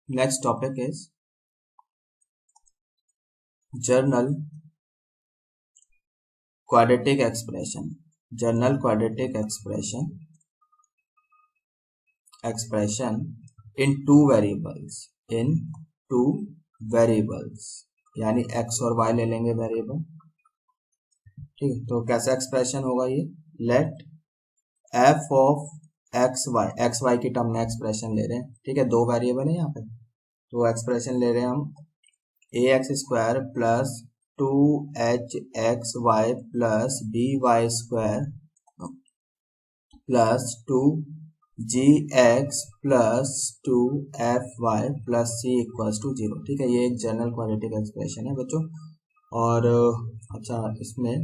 Next topic is journal quadratic expression. Journal quadratic expression in two variables. In two variables, यानी x और y ले लेंगे variable. ठीक है, तो कैसा एक्सप्रेशन होगा ये? Let f of X Y की टर्म में एक्सप्रेशन ले रहे हैं. ठीक है, दो वेरिएबल है यहाँ पे, तो एक्सप्रेशन ले रहे हैं हम a x square plus 2hxy plus by square plus 2gx plus 2fy plus c equals to 0. ठीक है, ये एक जनरल क्वाड्रेटिक एक्सप्रेशन है बच्चों. और अच्छा, इसमें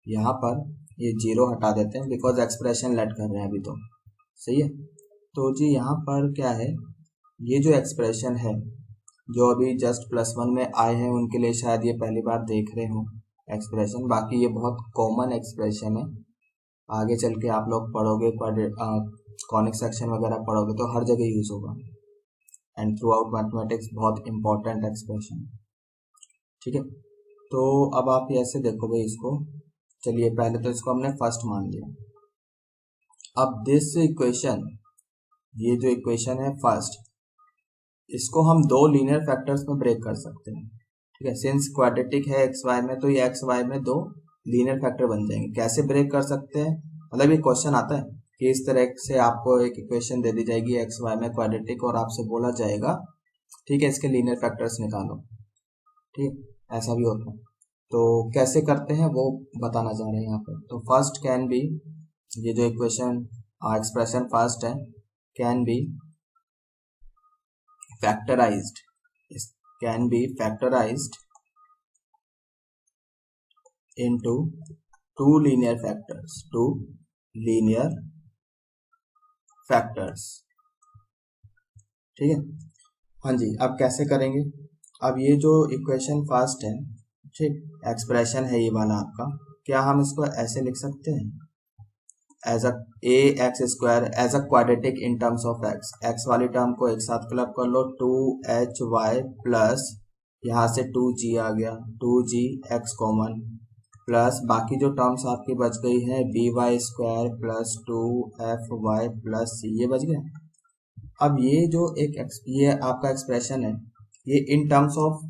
यहाँ पर ये 0 हटा देते हैं बिकॉज एक्सप्रेशन लेट कर रहे हैं अभी, तो सही है. तो जी यहाँ पर क्या है, ये जो एक्सप्रेशन है जो अभी जस्ट +1 में आए हैं उनके लिए शायद ये पहली बार देख रहे हो एक्सप्रेशन. बाकी ये बहुत कॉमन एक्सप्रेशन है, आगे चल के आप लोग पढ़ोगे कॉनिक सेक्शन वगैरह पढ़ोगे तो हर जगह यूज होगा. एंड थ्रू आउट मैथमेटिक्स बहुत इंपॉर्टेंट एक्सप्रेशन. ठीक है, तो अब आप ऐसे देखोगे इसको. चलिए, पहले तो इसको हमने फर्स्ट मान लिया. अब दिस इक्वेशन, ये जो इक्वेशन है फर्स्ट, इसको हम दो लीनियर फैक्टर्स में ब्रेक कर सकते हैं. ठीक है, सिंस क्वाड्रेटिक है एक्स वाई में, तो ये एक्स वाई में दो लीनियर फैक्टर बन जाएंगे. कैसे ब्रेक कर सकते हैं, मतलब ये क्वेश्चन आता है कि इस तरह से आपको एक इक्वेशन दे दी जाएगी एक्स वाई में क्वाड्रेटिक, और आपसे बोला जाएगा ठीक है इसके लीनियर फैक्टर्स निकालो. ठीक है, ऐसा भी होता है. तो कैसे करते हैं वो बताना चाह रहे हैं यहाँ पर. तो फर्स्ट कैन बी, ये जो इक्वेशन एक्सप्रेशन फर्स्ट है, can be factorized, can be factorized into two linear factors. ठीक है, हाँ जी. अब कैसे करेंगे, अब ये जो इक्वेशन फर्स्ट है, ठीक, एक्सप्रेशन है ये वाला आपका, क्या हम इसको ऐसे लिख सकते हैं as a x square as a quadratic in terms of X. X वाली टर्म को एक साथ क्लब कर लो, 2hy प्लस यहाँ से 2g आ गया, 2g x कॉमन, प्लस बाकी जो टर्म्स आपकी बच गई है by square plus 2fy plus c, ये बच गया. अब ये जो ये आपका एक्सप्रेशन है, ये इन टर्म्स ऑफ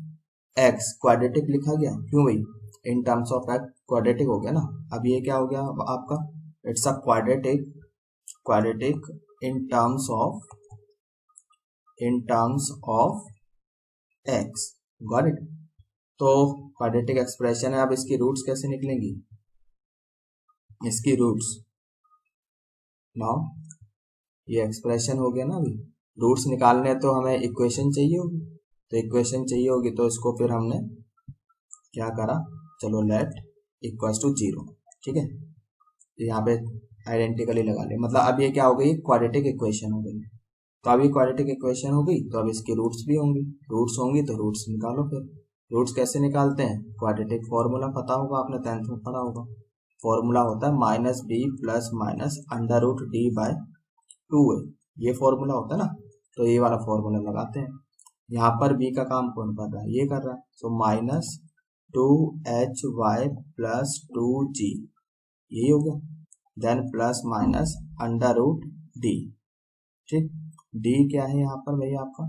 x क्वाड्रेटिक लिखा गया. क्यों भाई, इन टर्म्स ऑफ x क्वाड्रेटिक हो गया ना. अब ये क्या हो गया आपका, it's a quadratic in terms of x. got it. तो क्वाड्रेटिक एक्सप्रेशन है. अब इसकी रूट्स कैसे निकलेंगी, इसकी रूट्स, नाउ ये एक्सप्रेशन हो गया ना. अभी रूट्स निकालने तो हमें इक्वेशन चाहिए होगी, तो इक्वेशन चाहिए होगी तो इसको फिर हमने क्या करा, चलो लेट इक्वल्स टू 0. ठीक है, यहाँ पे आइडेंटिकली लगा ले, मतलब अब ये क्या हो गई, क्वाड्रेटिक इक्वेशन हो गई. तो अभी क्वाड्रेटिक इक्वेशन हो गई तो अब इसकी रूट्स भी होंगी, रूट्स होंगी तो रूट्स निकालो. फिर रूट्स कैसे निकालते हैं, क्वाड्रेटिक फॉर्मूला पता होगा, आपने 10th में पढ़ा होगा. फॉर्मूला होता है -b प्लस माइनस √d/2a. ये फॉर्मूला होता है ना, तो ये वाला फॉर्मूला लगाते हैं. यहाँ पर b का काम कौन कर रहा है, ये कर रहा है. सो -2hy प्लस 2g, यही हो गया. Then plus minus √d. ठीक, d क्या है यहाँ पर भैया आपका,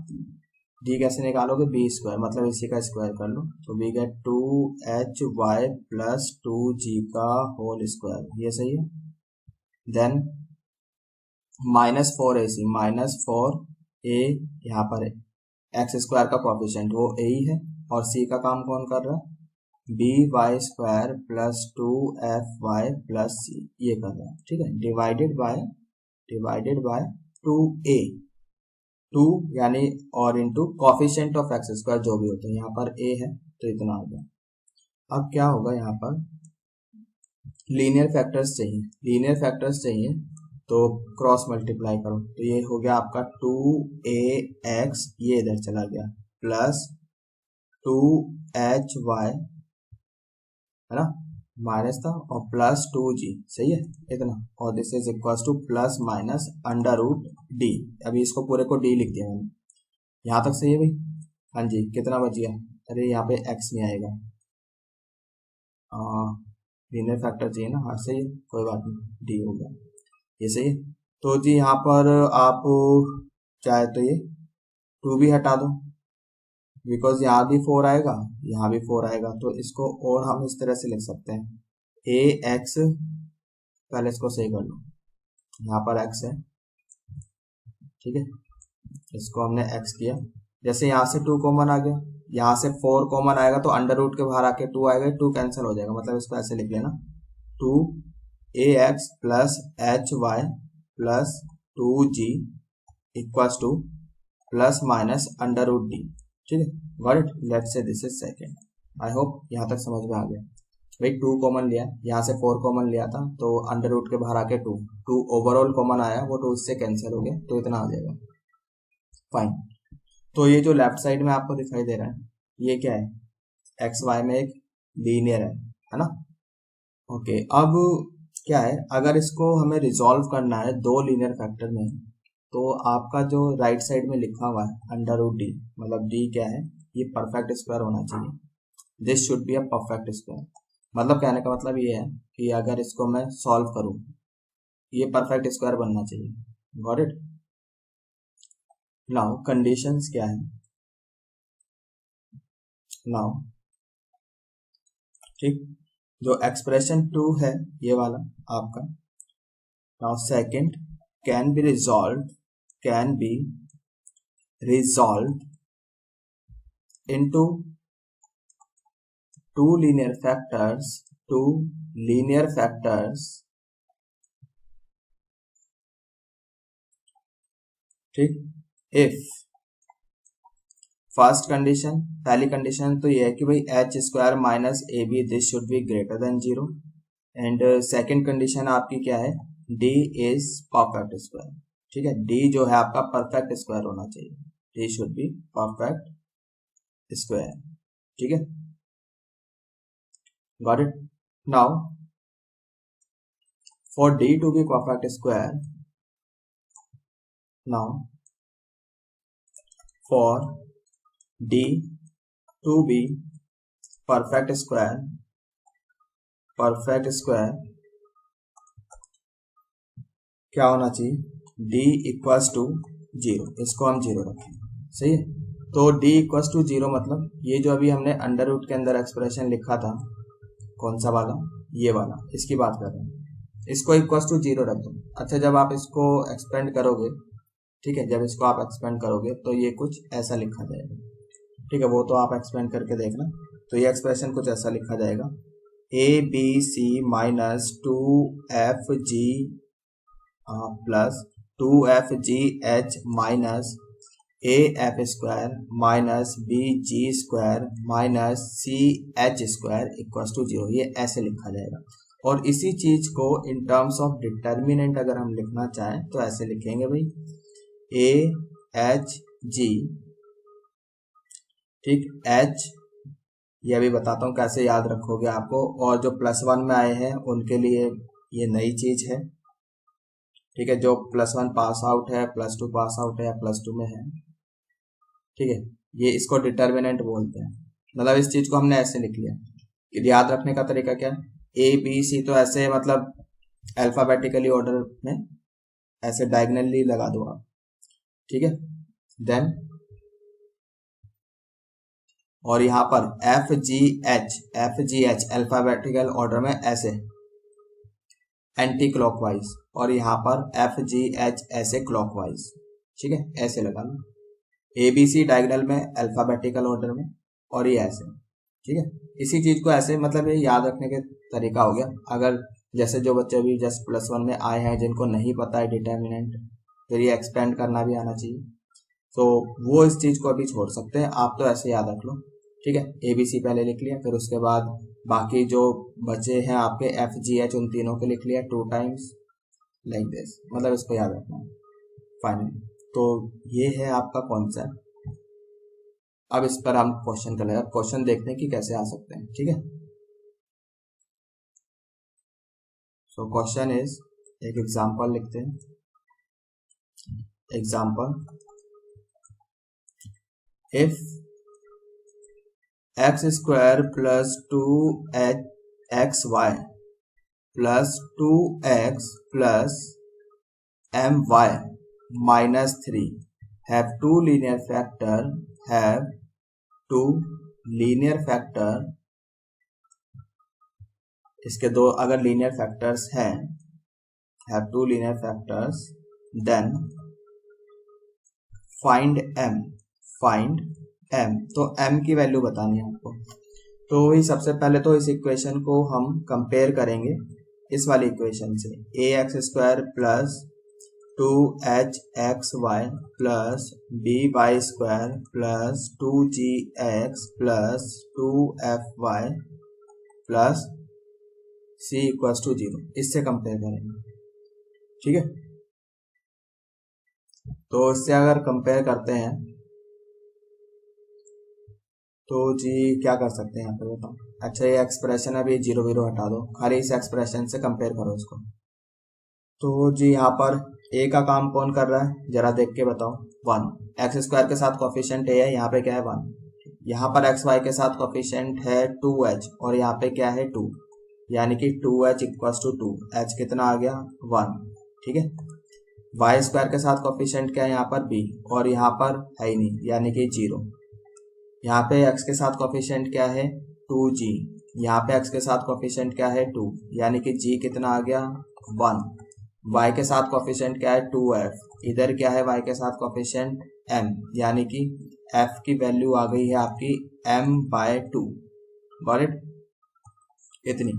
d कैसे निकालोगे, b स्क्वायर, मतलब इसी का स्क्वायर कर लो, तो we get 2hy plus 2g का होल स्क्वायर, ये सही है. देन -4ac, -4a, यहाँ पर एक्स स्क्वायर का कोफिशिएंट वो a ही है, और c का काम कौन कर रहा है, by square plus 2fy plus c, ये कर रहा है. ठीक है, डिवाइडेड बाय 2a, 2 यानी और into coefficient of x square जो भी होता है, यहाँ पर a है तो इतना आ गया. अब क्या होगा, यहाँ पर लीनियर फैक्टर्स चाहिए तो क्रॉस मल्टीप्लाई करो, तो ये हो गया आपका 2ax, ये इधर चला गया, प्लस 2hy है ना, माइनस था, और प्लस 2g, सही है इतना, और this is equal to plus minus √d. अभी इसको पूरे को d लिख दिया मैंने. यहाँ तक सही है भाई? हाँ जी, कितना बच गया? अरे यहाँ पे x नहीं आएगा, लीनियर फैक्टर चाहिए ना। हाँ सही है, कोई बात नहीं, डी हो गया, ये सही है। तो जी यहाँ पर आप चाहे तो ये 2 भी हटा दो, बिकॉज यहाँ भी 4 आएगा, यहाँ भी 4 आएगा, तो इसको और हम इस तरह से लिख सकते हैं ए एक्स, पहले इसको सही कर लो, यहाँ पर x है, ठीक है, इसको हमने x किया, जैसे यहाँ से 2 कॉमन आ गया, यहाँ से 4 कॉमन आएगा तो अंडर रूट के बाहर आके 2 आएगा, 2 कैंसिल हो जाएगा, मतलब इसको ऐसे लिख लेना 2 a x plus h y plus 2g equals to plus minus under root D, ठीक है, got it, let's say this is second. I hope यहाँ तक समझ में आ गया। भाई 2 कॉमन लिया, यहाँ से 4 कॉमन लिया था, तो अंडर रूट के बाहर आके 2 ओवरऑल कॉमन आया, वो 2 इससे कैंसिल हो गया, तो इतना आ जाएगा, फाइन। तो ये जो लेफ्ट साइड में आपको दिखाई दे रहा है, ये क्या है? एक्स वाई में एक लीनियर है ना? ओके, अब क्या है, अगर इसको हमें रिजॉल्व करना है 2 लीनियर फैक्टर में, तो आपका जो राइट साइड में लिखा हुआ है अंडर रूट डी, मतलब डी क्या है, ये परफेक्ट स्क्वायर होना चाहिए, this should be a perfect square. मतलब कहने का मतलब ये है कि अगर इसको मैं सॉल्व करूं, ये परफेक्ट स्क्वायर बनना चाहिए, गॉट इट। नाउ कंडीशंस क्या है, नाउ ठीक, जो एक्सप्रेशन 2 है ये वाला आपका, now second can be resolve into two linear factors, ठीक, इफ फर्स्ट कंडीशन, पहली कंडीशन तो ये है कि भाई H square minus A B this should be greater than 0, and second condition आपकी क्या है, डी इज परफेक्ट स्क्वायर, ठीक है, डी जो है आपका परफेक्ट स्क्वायर होना चाहिए, D should be perfect square, ठीक है, got it. Now for d to be perfect square, now for d to be perfect square क्या होना चाहिए, d इक्वल्स टू 0, इसको हम 0 रखें, सही है। तो d इक्वल्स टू 0 मतलब ये जो अभी हमने अंडर रूट के अंदर एक्सप्रेशन लिखा था, कौन सा वाला, ये वाला, इसकी बात कर रहे हैं, इसको इक्वल्स टू 0 रख दो। अच्छा, जब आप इसको एक्सपेंड करोगे, ठीक है, जब इसको आप एक्सपेंड करोगे तो ये कुछ ऐसा लिखा जाएगा, ठीक है, वो तो आप एक्सपेंड करके देखना। तो ये एक्सप्रेशन कुछ ऐसा लिखा जाएगा, A B C minus 2fg plus 2fgh minus A F square minus B G square minus C H square equals to 0, ये ऐसे लिखा जाएगा। और इसी चीज को इन टर्म्स ऑफ डिटर्मिनेंट अगर हम लिखना चाहें तो ऐसे लिखेंगे भाई, ए एच जी, ठीक, एच, ये भी बताता हूँ कैसे याद रखोगे आपको, और जो +1 में आए हैं उनके लिए ये नई चीज है, ठीक है, जो +1 पास आउट है, +2 पास आउट है या +2 में है, ठीक है, ये इसको डिटर्मिनेंट बोलते हैं। मतलब इस चीज को हमने ऐसे लिख लिया, कि याद रखने का तरीका क्या है, ए बी सी तो ऐसे मतलब अल्फाबेटिकली ऑर्डर में ऐसे डायगनली लगा दो आप, ठीक है, देन और यहाँ पर F G H alphabetical order में ऐसे एंटी क्लॉकवाइज, और यहाँ पर एफ जी एच ऐसे क्लॉकवाइज, ठीक है, ऐसे लगा लो, ए बी सी डायगोनल में अल्फाबेटिकल ऑर्डर में, और ये ऐसे, ठीक है, इसी चीज को ऐसे, मतलब ये याद रखने के तरीका हो गया। अगर जैसे जो बच्चे अभी जस्ट +1 में आए हैं, जिनको नहीं पता है डिटर्मिनेंट, फिर ये एक्सपेंड करना भी आना चाहिए, तो वो इस चीज को अभी छोड़ सकते हैं, आप तो ऐसे याद रख लो, ठीक है, ए बी सी पहले लिख लिया, फिर उसके बाद बाकी जो बचे हैं आपके एफ जी एच, उन तीनों को लिख लिया 2 टाइम्स लाइक दिस, मतलब इसको याद रखना है फाइनली। तो ये है आपका कॉन्सेप्ट। अब इस पर हम क्वेश्चन कर लेंगे, क्वेश्चन देखते हैं कि कैसे आ सकते हैं, ठीक है। सो क्वेश्चन इज, एक एग्जांपल लिखते हैं, example if x square plus 2xy plus 2x plus my minus 3 have two linear factor इसके दो अगर लीनियर फैक्टर्स हैं, have two linear factors, then find m। तो m की वैल्यू बतानी है आपको। तो वही सबसे पहले तो इस इक्वेशन को हम कंपेयर करेंगे इस वाली इक्वेशन से, ax square plus 2hxy plus by square plus 2gx plus 2fy plus c equals to 0, इससे कंपेयर करेंगे। ठीक है, तो इससे अगर कंपेयर करते हैं तो जी क्या कर सकते हैं यहाँ पे बताओ। अच्छा, ये एक्सप्रेशन अभी 0 0 हटा दो, खाली इस एक्सप्रेशन से कंपेयर करो इसको। तो जी यहाँ पर a का काम कौन कर रहा है, जरा देख के बताओ। 1, एक्स स्क्वायर के साथ कोफिशिएंट a है, यहाँ पे क्या है 1। यहाँ पर एक्स वाई के साथ कोफिशिएंट है 2h और यहाँ पे क्या है 2, यानी कि 2h इक्वल्स टू 2, h कितना आ गया 1। ठीक है, वाई स्क्वायर के साथ कोफिशिएंट क्या है यहाँ पर b और यहाँ पर है ही नहीं, यानी कि 0। यहाँ पे x के साथ कोफिशिएंट क्या है 2g, यहाँ पे x के साथ कोफिशिएंट क्या है 2, यानी कि g कितना आ गया 1। y के साथ कोफिशिएंट क्या है 2f, इधर क्या है y के साथ कोफिशिएंट m, यानी कि f की वैल्यू आ गई है आपकी m/2। गॉट इट, इतनी।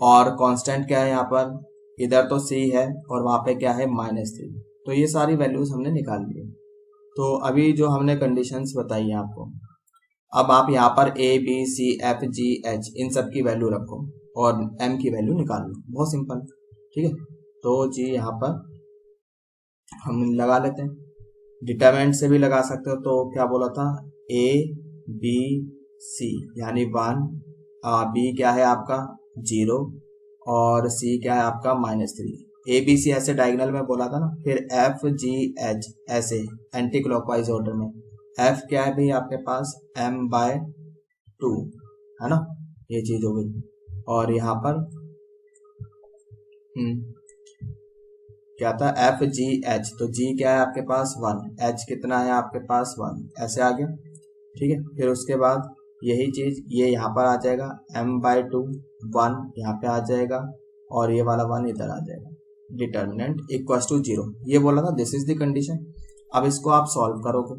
और कांस्टेंट क्या है यहाँ पर, इधर तो c है और वहां पे क्या है -3। तो ये सारी वैल्यूज हमने निकाल ली। तो अभी जो हमने कंडीशंस बताई है आपको, अब आप यहाँ पर a b c f g h इन सब की वैल्यू रखो और m की वैल्यू निकाल लो, बहुत सिंपल। ठीक है, तो जी यहाँ पर हम लगा लेते हैं, डिटरमिनेंट से भी लगा सकते हो। तो क्या बोला था, a b c यानी 1, b क्या है आपका 0 और c क्या है आपका -3। ए बी सी ऐसे डायगोनल में बोला था ना, फिर एफ जी एच ऐसे एंटी क्लॉकवाइज ऑर्डर में। एफ क्या है भाई आपके पास m/2 है ना, ये चीज हो गई। और यहाँ पर क्या था एफ जी एच, तो जी क्या है आपके पास 1, एच कितना है आपके पास 1, ऐसे आ गया। ठीक है, फिर उसके बाद यही चीज ये यहाँ पर आ जाएगा m/2, 1 यहाँ पे आ जाएगा और ये वाला 1 इधर आ जाएगा। डिटर्मिनेंट इक्वल्स टू 0, ये बोला था, दिस इज द कंडीशन। अब इसको आप सॉल्व करोगे।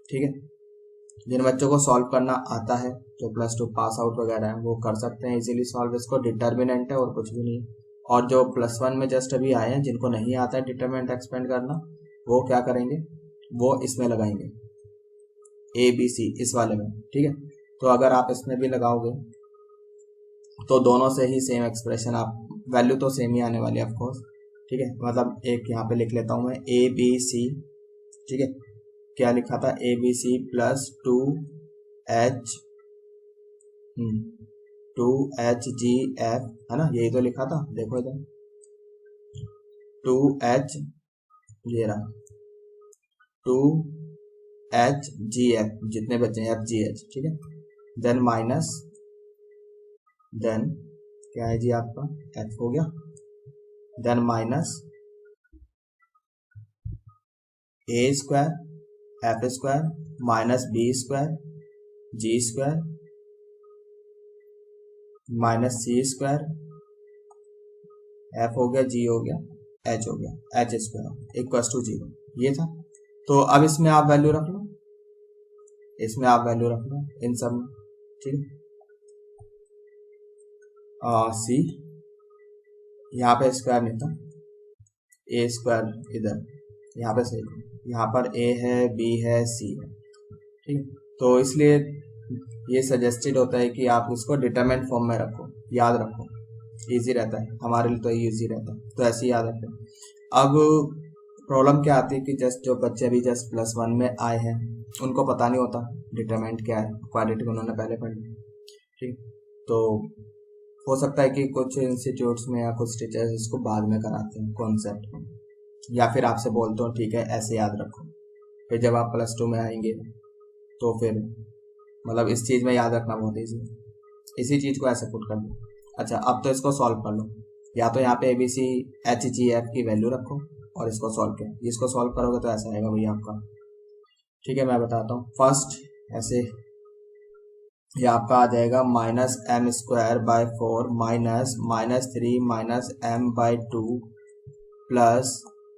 ठीक है, जिन बच्चों को सॉल्व करना आता है, जो +2 पास आउट वगैरह है, वो कर सकते हैं इजीली सॉल्व इसको। डिटर्मिनेंट है और कुछ भी नहीं। और जो +1 में जस्ट अभी आए हैं, जिनको नहीं आता है डिटर्मिनेंट एक्सपेंड करना, वो क्या करेंगे, वो इसमें लगाएंगे ए बी सी इस वाले में। ठीक है, तो अगर आप इसमें भी लगाओगे तो दोनों से ही सेम एक्सप्रेशन, आप वैल्यू तो सेम ही आने वाली है ऑफकोर्स। ठीक है, मतलब एक यहाँ पे लिख लेता हूँ मैं ए बी सी। ठीक है, क्या लिखा था A B C plus 2h g f है ना, यही तो लिखा था। देखो इधर 2h, ये रहा 2h g f, जितने बचे हैं f g h। ठीक है, देन माइनस, देन क्या है जी आपका f हो गया, then minus a square f square minus b square g square minus c square, f हो गया, g हो गया, h हो गया, h स्क्वायर इक्वल्स टू 0। ये था। तो अब इसमें आप वैल्यू रख लो, इसमें आप वैल्यू रख लो इन सब में। ठीक है, सी यहाँ पे स्क्वायर नहीं था, ए स्क्वायर इधर, यहाँ पे सही, यहाँ पर ए है, बी है, सी है। ठीक है, तो इसलिए ये सजेस्टेड होता है कि आप उसको डिटरमिनेंट फॉर्म में रखो, याद रखो, इजी रहता है हमारे लिए, तो इजी रहता है, तो ऐसे याद रखें। अब प्रॉब्लम क्या आती है कि जस्ट जो बच्चे अभी जस्ट +1 में आए हैं, उनको पता नहीं होता डिटरमिनेंट क्या है, क्वाड्रेटिक उन्होंने पहले पढ़ लिया। ठीक, तो हो सकता है कि कुछ इंस्टीट्यूट्स में या कुछ टीचर्स इसको बाद में कराते हैं कॉन्सेप्ट में, या फिर आपसे बोलते हो ठीक है ऐसे याद रखो, फिर जब आप +2 में आएंगे तो फिर मतलब इस चीज़ में याद रखना बहुत ईजी है, इसी चीज़ को ऐसे पुट कर दो। अच्छा अब तो इसको सॉल्व कर लो, या तो यहाँ पे ABCHGF की वैल्यू रखो और इसको सॉल्व करो, इसको सॉल्व करोगे तो ऐसा आएगा भैया आपका। ठीक है मैं बताता हूँ। फर्स्ट ऐसे ये आपका आ जाएगा -m²/4 -3 -m/2 plus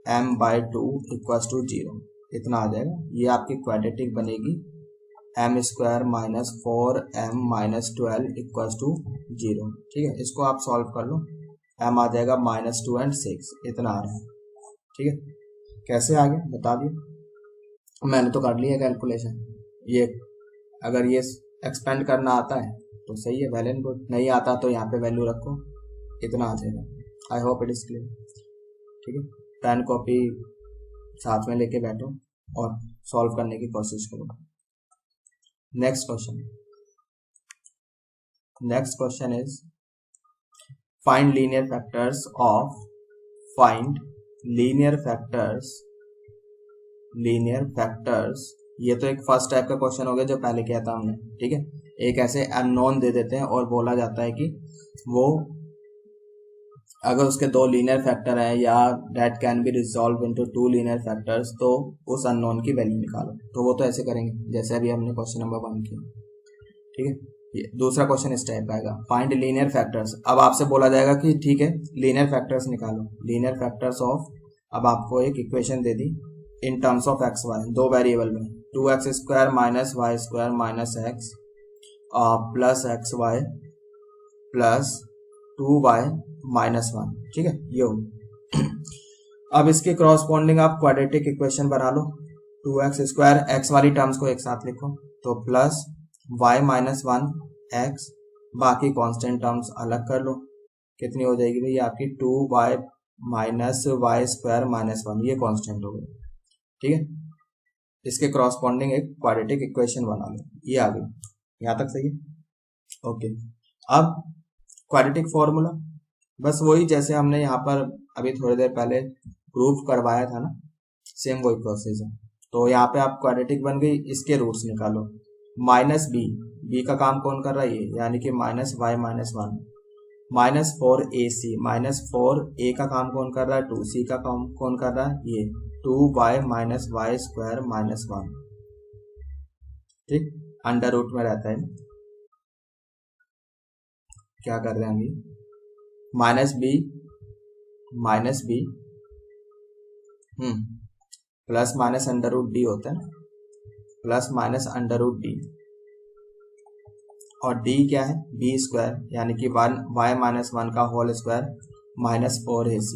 m/2 equals to 0, इतना आ जाएगा। ये आपकी क्वाड्रेटिक बनेगी m² -4m -12 इक्वल्स टू 0। ठीक है इसको आप सॉल्व कर लो, m आ जाएगा -2 और 6, इतना आ रहा है। ठीक है कैसे आ गया बता दिए, मैंने तो कर लिया कैलकुलेशन। ये अगर ये एक्सपेंड करना आता है तो सही है, वेल एंड गुड, नहीं आता तो यहाँ पे वैल्यू रखो, इतना आ जाएगा। I hope it is clear. ठीक है पेन कॉपी साथ में लेके बैठो और सॉल्व करने की कोशिश करो। Next question is find linear factors of linear factors. ये तो एक फर्स्ट टाइप का क्वेश्चन हो गया जो पहले किया था हमने। ठीक है एक ऐसे अननोन दे देते हैं और बोला जाता है कि वो अगर उसके दो लीनियर फैक्टर हैं या that can be resolve into 2 linear factors, तो उस अननोन की वैल्यू निकालो। तो वो तो ऐसे करेंगे जैसे अभी हमने क्वेश्चन नंबर 1 किया। ठीक है ये दूसरा क्वेश्चन इस टाइप आएगा, फाइंड लीनियर फैक्टर्स। अब आपसे बोला जाएगा कि ठीक है लीनियर फैक्टर्स निकालो, लीनियर फैक्टर्स ऑफ, अब आपको एक इक्वेशन दे दी in terms of X Y, दो वेरिएबल में, 2x² - y² - x plus X Y plus 2y - 1। ठीक है ये हो। अब इसके क्रॉसपॉन्डिंग आप क्वाड्रेटिक इक्वेशन बना लो, 2x², x वाली टर्म्स को एक साथ लिखो तो प्लस y - 1x, बाकी कांस्टेंट टर्म्स अलग कर लो, कितनी हो जाएगी भाई आपकी 2y - y² - 1, ये कांस्टेंट हो गई। ठीक है इसके क्रॉसपॉन्डिंग एक क्वाड्रेटिक इक्वेशन बना लो, ये आ गई, यहाँ तक सही है। ओके अब क्वाड्रेटिक फॉर्मूला बस वही जैसे हमने यहाँ पर अभी थोड़ी देर पहले प्रूफ करवाया था ना, सेम वही प्रोसेस है। तो यहाँ पे आप क्वाड्रेटिक बन गई, इसके रूट्स निकालो, -b का काम कौन कर रहा है ये, यानी कि -y - 1 -4ac, -4a का काम कौन कर रहा है 2c का काम कौन कर रहा है ये 2y - y² - 1। ठीक अंडर रूट में रहता है, क्या कर रहे हैं अभी, -b plus minus under root D होता है ना, plus minus under root D, और डी क्या है b², यानी कि 1y - 1 का होल स्क्वायर -4ac,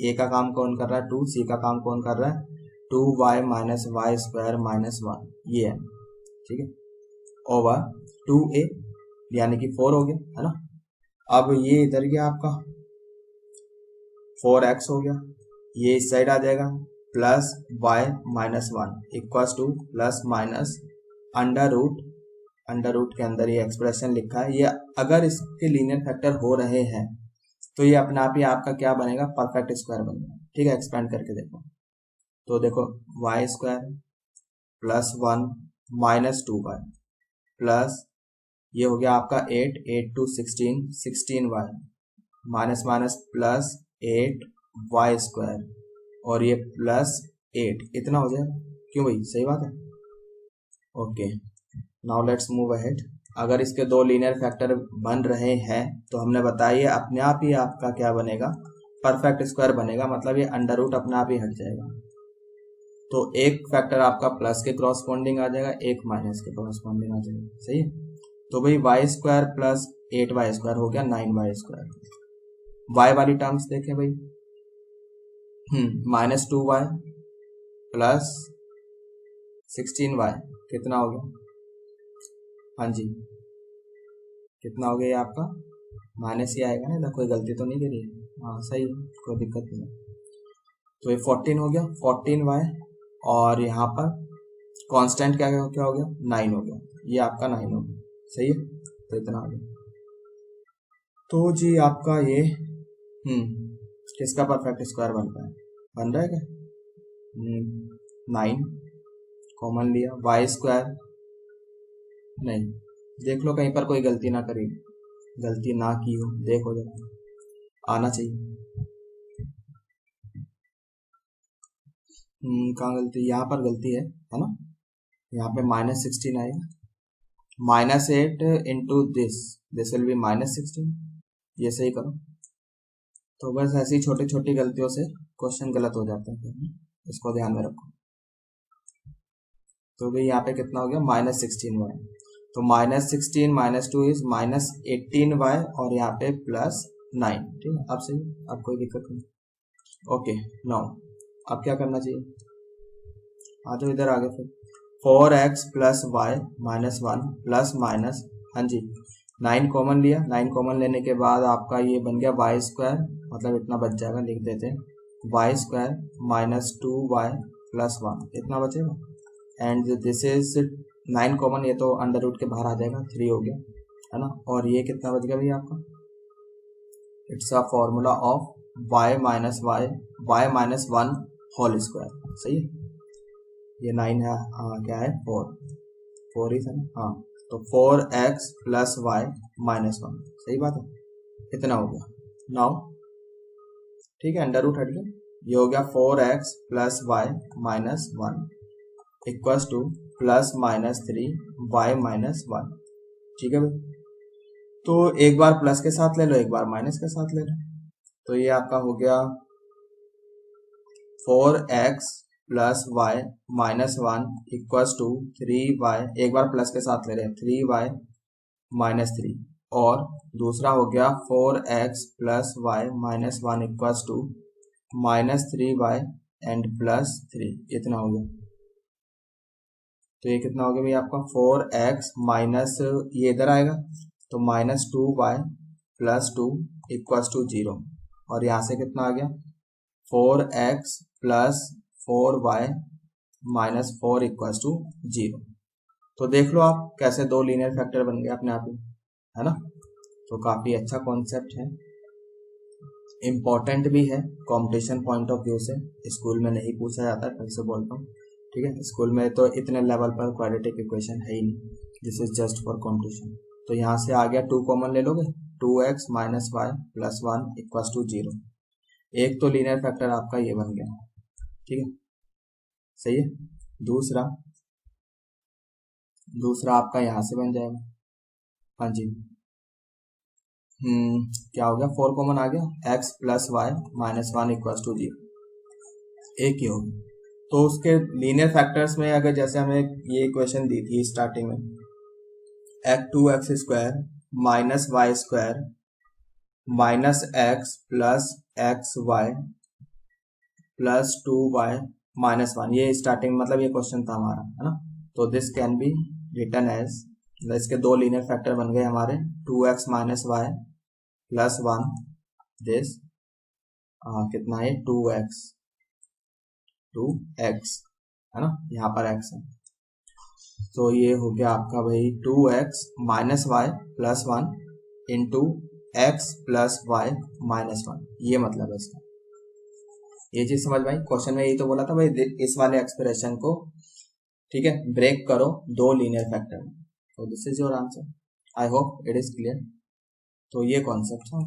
a का काम कौन कर रहा है 2, c का काम कौन कर रहा है 2y - y² - 1, ये है। ठीक है ओवर 2a यानी कि 4 हो गया है ना। अब ये इधर गया आपका 4x हो गया, ये इस साइड आ जाएगा plus y - 1 equals to plus minus under root के अंदर ये एक्सप्रेशन लिखा है। ये अगर इसके लीनियर फैक्टर हो रहे हैं तो ये अपने आप ही आपका क्या बनेगा, परफेक्ट स्क्वायर बनेगा। ठीक है एक्सपेंड करके देखो तो देखो y² plus 1 minus 2y plus ये हो गया आपका 8 2 16y minus minus plus 8y² और ये प्लस 8, इतना हो जाएगा। क्यों भाई सही बात है। Okay now let's move ahead. अगर इसके दो लीनियर फैक्टर बन रहे हैं तो हमने बताया अपने आप ही आपका क्या बनेगा, परफेक्ट स्क्वायर बनेगा, मतलब ये अंडर रूट अपने आप ही हट जाएगा। तो एक फैक्टर आपका प्लस के क्रॉसपॉन्डिंग आ जाएगा, एक माइनस के क्रॉसपॉन्डिंग आ जाएगा। सही है तो भाई y² प्लस 8y² हो गया 9y²। y वाली टर्म्स देखें भाई, -2y प्लस 16y कितना हो गया, हाँ जी कितना हो गया ये आपका, माइनस ही आएगा ना, कोई गलती तो नहीं करी है, हाँ सही है कोई दिक्कत नहीं। तो ये 14 हो गया 14y और यहाँ पर कांस्टेंट क्या हो गया 9 हो गया, ये आपका 9 हो गया। सही है तो इतना आ गया। तो जी आपका ये किसका परफेक्ट स्क्वायर बन रहा है क्या 9 कॉमन लिया, वाई स्क्वायर नहीं, देख लो कहीं पर कोई गलती ना करी, गलती ना की हो, देखो जरा, आना चाहिए। कहाँ गलती, यहाँ पर गलती है ना, यहाँ पे -16 आएगा, -8 इंटू दिस विल बी -16, ये सही करो। तो बस ऐसी छोटी छोटी गलतियों से क्वेश्चन गलत हो जाते हैं, इसको ध्यान में रखो। तो भाई यहाँ पे कितना हो गया, -16y, तो -16 -2 इज -18y, और यहाँ पे +9, ठीक है, अब सही, अब कोई दिक्कत नहीं। ओके, नाउ अब क्या करना चाहिए, आ जाओ इधर आगे फिर, 4x + y - 1 प्लस माइनस, हाँ जी 9 कॉमन लिया, 9 कॉमन लेने के बाद आपका ये बन गया वाई स्क्वायर, मतलब इतना बच जाएगा, लिख देते हैं वाई स्क्वायर -2y + 1, इतना बचेगा। एंड दिस इज 9 कॉमन, ये तो अंडर रूट के बाहर आ जाएगा, 3 हो गया, है ना, और ये कितना बच गया भैया आपका, it's a formula of y - 1 whole square, सही है, ये 9 है, क्या है 4 ही था ना, हाँ, तो 4x + y - 1, सही बात है, इतना हो गया। नाउ ठीक है, अंडर रूट हट गया, ये हो गया 4x + y - 1 equals to +-3y - 1, ठीक है भाई। तो एक बार प्लस के साथ ले लो, एक बार माइनस के साथ ले लो, तो ये आपका हो गया 4x + y - 1 equals to 3y, एक बार प्लस के साथ ले रहे हैं, 3y - 3, और दूसरा हो गया 4x + y - 1 equals to -3y and +3, इतना हो गया। तो ये कितना हो गया भाई आपका 4x माइनस, ये इधर आएगा तो -2y + 2 इक्वल्स टू 0, और यहाँ से कितना आ गया 4x + 4y - 4 इक्वल्स टू 0। तो देख लो आप कैसे दो लीनियर फैक्टर बन गए अपने आप ही, है ना। तो काफी अच्छा कॉन्सेप्ट है, इम्पोर्टेंट भी है कंपटीशन पॉइंट ऑफ व्यू से, स्कूल में नहीं पूछा जाता, फिर से बोलता हूँ, ठीक है, स्कूल में तो इतने लेवल पर क्वाड्रेटिक इक्वेशन है ही नहीं, this is just for competition. तो यहाँ से आ गया 2 कॉमन ले लोगे, 2x - y + 1 इक्वल्स टू 0, एक तो लीनियर फैक्टर आपका ये बन गया, ठीक है, सही है। दूसरा आपका यहाँ से बन जाएगा, हाँ जी, क्या हो गया, 4 कॉमन आ गया, x + y - 1 इक्वल्स टू 0, एक ही होगा। तो उसके लीनियर फैक्टर्स में अगर जैसे हमें ये इक्वेशन दी थी स्टार्टिंग में, 2x² - y² - x + xy + 2y - 1, ये स्टार्टिंग मतलब ये क्वेश्चन था हमारा, है ना। तो this can be written as, इसके दो लीनियर फैक्टर बन गए हमारे, 2x - y + 1, दिस कितना है 2x, है ना, यहाँ पर x है, तो ये हो गया आपका भाई 2x - y + 1 into x + y - 1, ये मतलब है इसका, ये चीज समझ में आई। क्वेश्चन में यही तो बोला था भाई, इस वाले एक्सप्रेशन को, ठीक है, ब्रेक करो दो लीनियर फैक्टर में, तो this is your answer, I hope it is clear. तो ये कॉन्सेप्ट है।